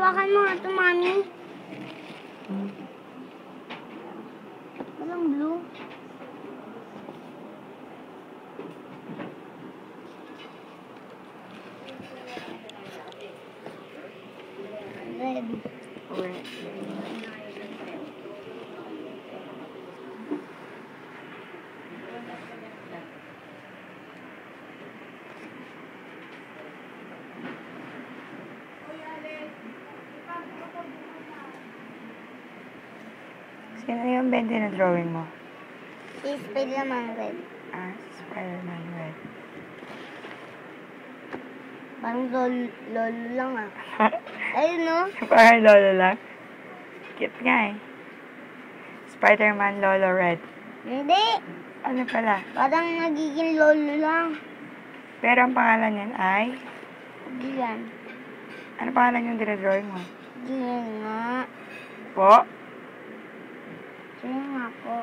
hawakan mo nga ito, mami. Walang blue. Red. Red. Sino yung bente na drawing mo? Si Spider-Man red. Ah, Spider-Man red. Parang lolo lang ah. Ayun no? Parang lolo lang. Cute nga eh. Spider-Man Lolo Red. Hindi. Ano pala? Parang nagiging lolo lang. Pero ang pangalan niyan ay? Diyan. Ano pangalan yung dinadrawing mo? Diyan nga. Po? Diyan nga po.